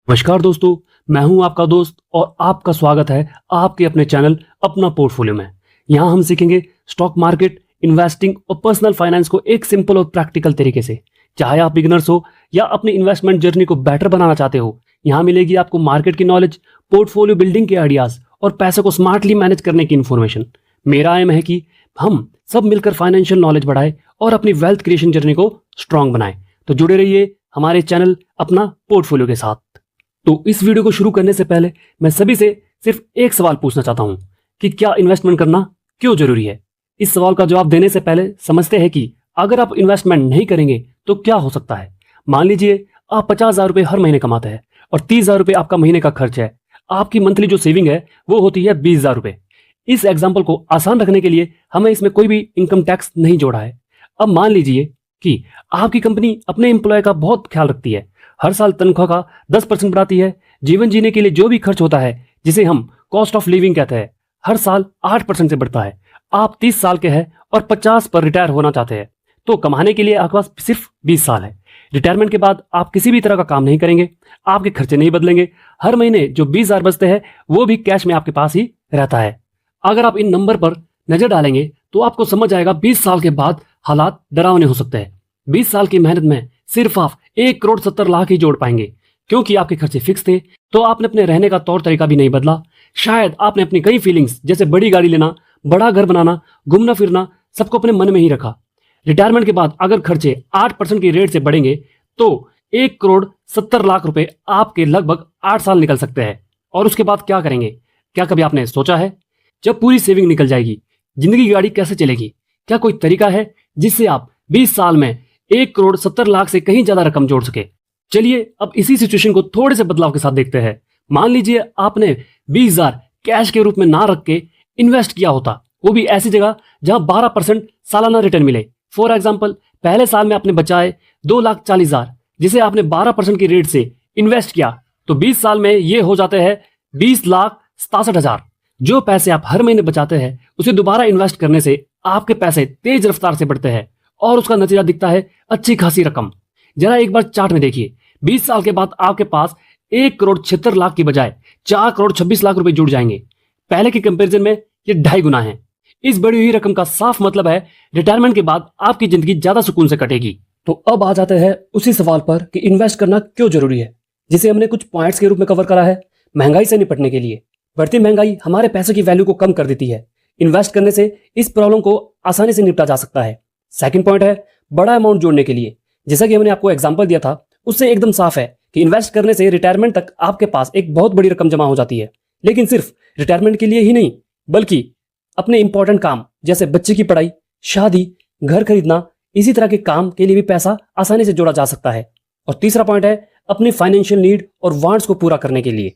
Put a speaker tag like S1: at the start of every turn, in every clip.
S1: नमस्कार दोस्तों, मैं हूं आपका दोस्त और आपका स्वागत है आपके अपने चैनल अपना पोर्टफोलियो में। यहां हम सीखेंगे स्टॉक मार्केट, इन्वेस्टिंग और पर्सनल फाइनेंस को एक सिंपल और प्रैक्टिकल तरीके से। चाहे आप बिगिनर्स हो या अपनी इन्वेस्टमेंट जर्नी को बेटर बनाना चाहते हो, यहाँ मिलेगी आपको मार्केट की नॉलेज, पोर्टफोलियो बिल्डिंग के आइडियाज और पैसे को स्मार्टली मैनेज करने की इन्फॉर्मेशन। मेरा एम है कि हम सब मिलकर फाइनेंशियल नॉलेज बढ़ाए और अपनी वेल्थ क्रिएशन जर्नी को स्ट्रांग बनाए। तो जुड़े रहिए हमारे चैनल अपना पोर्टफोलियो के साथ। तो इस वीडियो को शुरू करने से पहले मैं सभी से सिर्फ एक सवाल पूछना चाहता हूं कि क्या इन्वेस्टमेंट करना क्यों जरूरी है। इस सवाल का जवाब देने से पहले समझते हैं कि अगर आप इन्वेस्टमेंट नहीं करेंगे तो क्या हो सकता है। मान लीजिए आप 50,000 रुपये हर महीने कमाते हैं और 30,000 रुपये आपका महीने का खर्च है। आपकी मंथली जो सेविंग है वो होती है 20,000 रुपये। इस एग्जाम्पल को आसान रखने के लिए हमें इसमें कोई भी इनकम टैक्स नहीं जोड़ा है। अब मान लीजिए कि आपकी कंपनी अपने एम्प्लॉय का बहुत ख्याल रखती है, हर साल तनख्वाह का 10% बढ़ाती है। जीवन जीने के लिए जो भी खर्च होता है, जिसे हम कॉस्ट ऑफ लिविंग कहते हैं, हर साल 8% से बढ़ता है। आप 30 साल के हैं और 50 पर रिटायर होना चाहते हैं, तो कमाने के लिए आपके पास सिर्फ 20 साल है। रिटायरमेंट के बाद आप किसी भी तरह का काम नहीं करेंगे, आपके खर्चे नहीं बदलेंगे। हर महीने जो 20,000 बचते हैं वो भी कैश में आपके पास ही रहता है। अगर आप इन नंबर पर नजर डालेंगे तो आपको समझ आएगा 20 साल के बाद हालात डरावने हो सकते हैं। 20 साल की मेहनत में सिर्फ आप 1,70,00,000 ही जोड़ पाएंगे, क्योंकि आपके खर्चे फिक्स थे। तो आपने अपने रहने का तौर तरीका भी नहीं बदला। शायद आपने अपनी कई फीलिंग्स जैसे बड़ी गाड़ी लेना, बड़ा घर बनाना, घूमना फिरना सबको अपने मन में ही रखा। रिटायरमेंट के बाद अगर खर्चे 8% की रेट से बढ़ेंगे तो 1,70,00,000 रुपए आपके लगभग 8 साल निकल सकते हैं। और उसके बाद क्या करेंगे? क्या कभी आपने सोचा है? जब पूरी सेविंग निकल जाएगी, जिंदगी की गाड़ी कैसे चलेगी? क्या कोई तरीका है जिससे आप 20 साल में 1,70,00,000 से कहीं ज्यादा रकम जोड़ सके? चलिए अब इसी सिचुएशन को थोड़े से बदलाव के साथ देखते हैं। मान लीजिए आपने 20,000 कैश के रूप में ना रख के इन्वेस्ट किया होता, वो भी ऐसी जगह जहां 12% सालाना रिटर्न मिले। फॉर एग्जाम्पल, पहले साल में आपने बचाए 2,40,000, जिसे आपने 12% की रेट से इन्वेस्ट किया, तो 20 साल में ये हो जाते हैं 20,67,000। जो पैसे आप हर महीने बचाते हैं उसे दोबारा इन्वेस्ट करने से आपके पैसे तेज रफ्तार से बढ़ते हैं और उसका नतीजा दिखता है अच्छी खासी रकम। जरा एक बार चार्ट में देखिए, 20 साल के बाद आपके पास 1,76,00,000 की बजाय 4,26,00,000 रुपए जुड़ जाएंगे। पहले के कंपैरिजन में ये 2.5 गुना है। इस बढ़ी हुई रकम का साफ मतलब है रिटायरमेंट के बाद आपकी जिंदगी ज्यादा सुकून से कटेगी। तो अब आ जाते हैं उसी सवाल पर कि इन्वेस्ट करना क्यों जरूरी है, जिसे हमने कुछ पॉइंट्स के रूप में कवर करा है। महंगाई से निपटने के लिए बढ़ती महंगाई हमारे पैसे की वैल्यू को कम कर देती है। इन्वेस्ट करने से इस प्रॉब्लम को आसानी से निपटा जा सकता है। सेकंड पॉइंट है बड़ा अमाउंट जोड़ने के लिए। जैसा कि हमने आपको एग्जांपल दिया था, उससे एकदम साफ है कि इन्वेस्ट करने से रिटायरमेंट तक आपके पास एक बहुत बड़ी रकम जमा हो जाती है। लेकिन सिर्फ रिटायरमेंट के लिए ही नहीं, बल्कि अपने इंपॉर्टेंट काम जैसे बच्चे की पढ़ाई, शादी, घर खरीदना, इसी तरह के काम के लिए भी पैसा आसानी से जोड़ा जा सकता है। और तीसरा पॉइंट है अपनी फाइनेंशियल नीड और वांट्स को पूरा करने के लिए।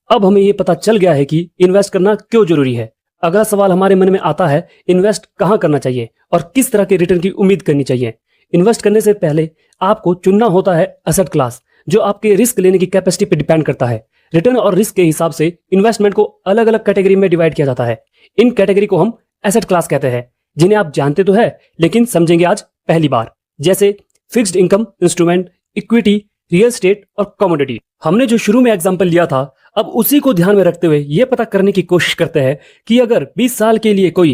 S1: अब हमें यह पता चल गया है कि इन्वेस्ट करना क्यों जरूरी है। अगला सवाल हमारे मन में आता है, इन्वेस्ट कहां करना चाहिए और किस तरह के रिटर्न की उम्मीद करनी चाहिए। इन्वेस्ट करने से पहले आपको चुनना होता है एसेट क्लास, जो आपके रिस्क लेने की कैपेसिटी पर डिपेंड करता है। रिटर्न और रिस्क के हिसाब से इन्वेस्टमेंट को अलग अलग कैटेगरी में डिवाइड किया जाता है। इन कैटेगरी को हम एसेट क्लास कहते हैं, जिन्हें आप जानते तो है लेकिन समझेंगे आज पहली बार। जैसे fixed income instrument, equity, real estate और कमोडिटी। हमने जो शुरू में एग्जांपल लिया था, अब उसी को ध्यान में रखते हुए यह पता करने की कोशिश करते हैं कि अगर 20 साल के लिए कोई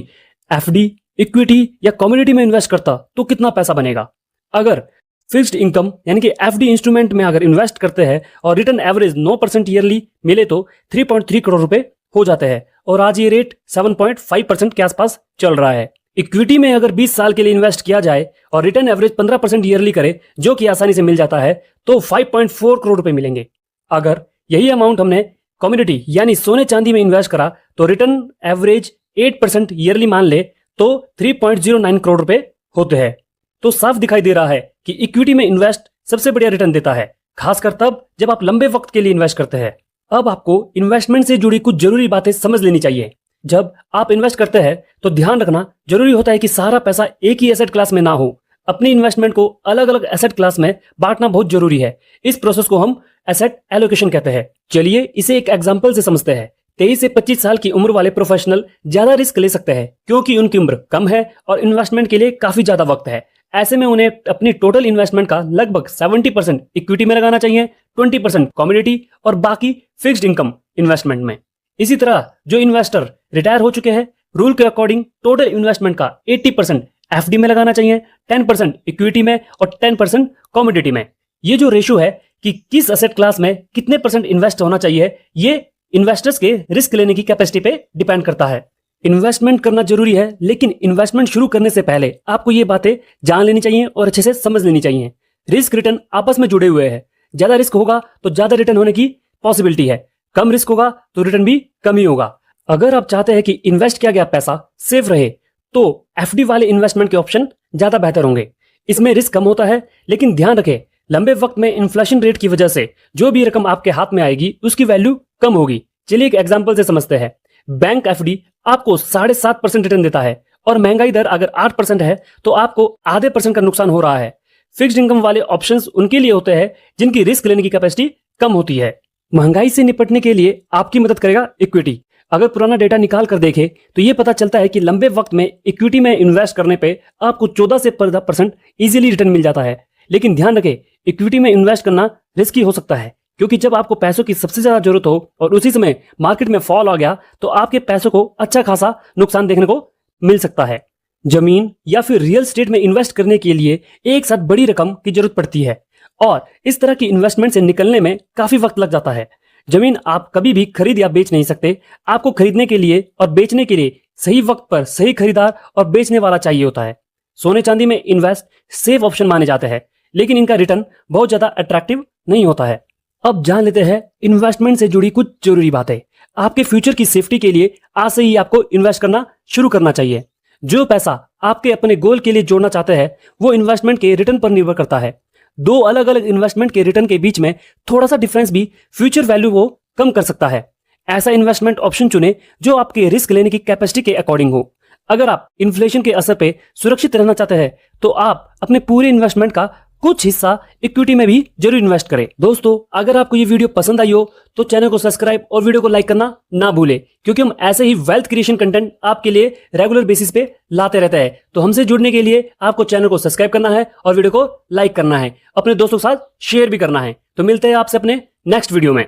S1: एफडी, इक्विटी या कमोडिटी में इन्वेस्ट करता तो कितना पैसा बनेगा। अगर फिक्स्ड इनकम यानी कि एफडी इंस्ट्रूमेंट में अगर इन्वेस्ट करते हैं और रिटर्न एवरेज 9% ईयरली मिले तो 3.3 करोड़ रुपए हो जाते हैं, और आज ये रेट 7.5% के आसपास चल रहा है। इक्विटी में अगर 20 साल के लिए इन्वेस्ट किया जाए और रिटर्न एवरेज 15% ईयरली करे, जो कि आसानी से मिल जाता है, तो 5.4 करोड़ रुपए मिलेंगे। अगर यही अमाउंट हमने कमोडिटी यानी सोने चांदी में इन्वेस्ट करा तो रिटर्न एवरेज 8% ईयरली मान ले तो 3.09 करोड़ रुपए होते हैं। तो साफ दिखाई दे रहा है कि इक्विटी में इन्वेस्ट सबसे बढ़िया रिटर्न देता है, खासकर तब जब आप लंबे वक्त के लिए इन्वेस्ट करते हैं। अब आपको इन्वेस्टमेंट से जुड़ी कुछ जरूरी बातें समझ लेनी चाहिए। जब आप इन्वेस्ट करते हैं तो ध्यान रखना जरूरी होता है कि सारा पैसा एक ही एसेट क्लास में ना हो। अपनी इन्वेस्टमेंट को अलग अलग एसेट क्लास में बांटना बहुत जरूरी है। इस प्रोसेस को हम एसेट एलोकेशन कहते हैं। चलिए इसे एक एग्जांपल से समझते हैं। 23 से 25 साल की उम्र वाले प्रोफेशनल ज्यादा रिस्क ले सकते हैं, क्योंकि उनकी उम्र कम है और इन्वेस्टमेंट के लिए काफी ज्यादा वक्त है। ऐसे में उन्हें अपनी टोटल इन्वेस्टमेंट का लगभग 70% इक्विटी में लगाना चाहिए, 20% कमोडिटी और बाकी फिक्स्ड इनकम इन्वेस्टमेंट में। इसी तरह जो इन्वेस्टर रिटायर हो चुके हैं, रूल के अकॉर्डिंग टोटल इन्वेस्टमेंट का 80% एफडी में लगाना चाहिए, 10% इक्विटी में और 10% कमोडिटी में। ये जो रेशो है कि किस एसेट क्लास में कितने परसेंट इन्वेस्ट होना चाहिए, ये इन्वेस्टर्स के रिस्क लेने की कैपेसिटी पे डिपेंड करता है। इन्वेस्टमेंट करना जरूरी है, लेकिन इन्वेस्टमेंट शुरू करने से पहले आपको ये बातें जान लेनी चाहिए और अच्छे से समझ लेनी चाहिए। रिस्क रिटर्न आपस में जुड़े हुए हैं। ज्यादा रिस्क होगा तो ज्यादा रिटर्न होने की पॉसिबिलिटी है, कम रिस्क होगा तो रिटर्न भी कम ही होगा। अगर आप चाहते हैं कि इन्वेस्ट किया गया पैसा सेफ रहे तो एफडी वाले इन्वेस्टमेंट के ऑप्शन ज्यादा बेहतर होंगे। इसमें रिस्क कम होता है, लेकिन ध्यान रखें लंबे वक्त में इन्फ्लेशन रेट की वजह से जो भी रकम आपके हाथ में आएगी उसकी वैल्यू कम होगी। चलिए एक एग्जांपल से समझते हैं। बैंक एफडी आपको 7.5% रिटर्न देता है और महंगाई दर अगर 8% है तो आपको आधे % का नुकसान हो रहा है। फिक्स्ड इनकम वाले ऑप्शंस उनके लिए होते हैं जिनकी रिस्क लेने की कैपेसिटी कम होती है। महंगाई से निपटने के लिए आपकी मदद करेगा इक्विटी। अगर पुराना डेटा निकाल कर देखें तो यह पता चलता है कि लंबे वक्त में इक्विटी में इन्वेस्ट करने पे आपको 14 से 15% इजीली रिटर्न मिल जाता है। लेकिन ध्यान रखें इक्विटी में इन्वेस्ट करना रिस्की हो सकता है, क्योंकि जब आपको पैसों की सबसे ज्यादा जरूरत हो और उसी समय मार्केट में फॉल आ गया तो आपके पैसों को अच्छा खासा नुकसान देखने को मिल सकता है। जमीन या फिर रियल स्टेट में इन्वेस्ट करने के लिए एक साथ बड़ी रकम की जरूरत पड़ती है और इस तरह की इन्वेस्टमेंट से निकलने में काफी वक्त लग जाता है। जमीन आप कभी भी खरीद या बेच नहीं सकते। आपको खरीदने के लिए और बेचने के लिए सही वक्त पर सही खरीदार और बेचने वाला चाहिए होता है। सोने चांदी में इन्वेस्ट सेफ ऑप्शन माने जाते हैं, लेकिन इनका रिटर्न बहुत ज्यादा अट्रैक्टिव नहीं होता है। अब जान लेते हैं इन्वेस्टमेंट से जुड़ी कुछ जरूरी बातें। आपके फ्यूचर की सेफ्टी के लिए आज से ही आपको इन्वेस्ट करना शुरू करना चाहिए। जो पैसा आपके अपने गोल के लिए जोड़ना चाहते हैं वो इन्वेस्टमेंट के रिटर्न पर निर्भर करता है। दो अलग अलग इन्वेस्टमेंट के रिटर्न के बीच में थोड़ा सा डिफरेंस भी फ्यूचर वैल्यू को कम कर सकता है। ऐसा इन्वेस्टमेंट ऑप्शन चुने जो आपके रिस्क लेने की कैपेसिटी के अकॉर्डिंग हो। अगर आप इन्फ्लेशन के असर पे सुरक्षित रहना चाहते हैं तो आप अपने पूरे इन्वेस्टमेंट का कुछ हिस्सा इक्विटी में भी जरूर इन्वेस्ट करें। दोस्तों, अगर आपको ये वीडियो पसंद आई हो तो चैनल को सब्सक्राइब और वीडियो को लाइक करना ना भूलें, क्योंकि हम ऐसे ही वेल्थ क्रिएशन कंटेंट आपके लिए रेगुलर बेसिस पे लाते रहते हैं। तो हमसे जुड़ने के लिए आपको चैनल को सब्सक्राइब करना है और वीडियो को लाइक करना है, अपने दोस्तों के साथ शेयर भी करना है। तो मिलते हैं आपसे अपने नेक्स्ट वीडियो में।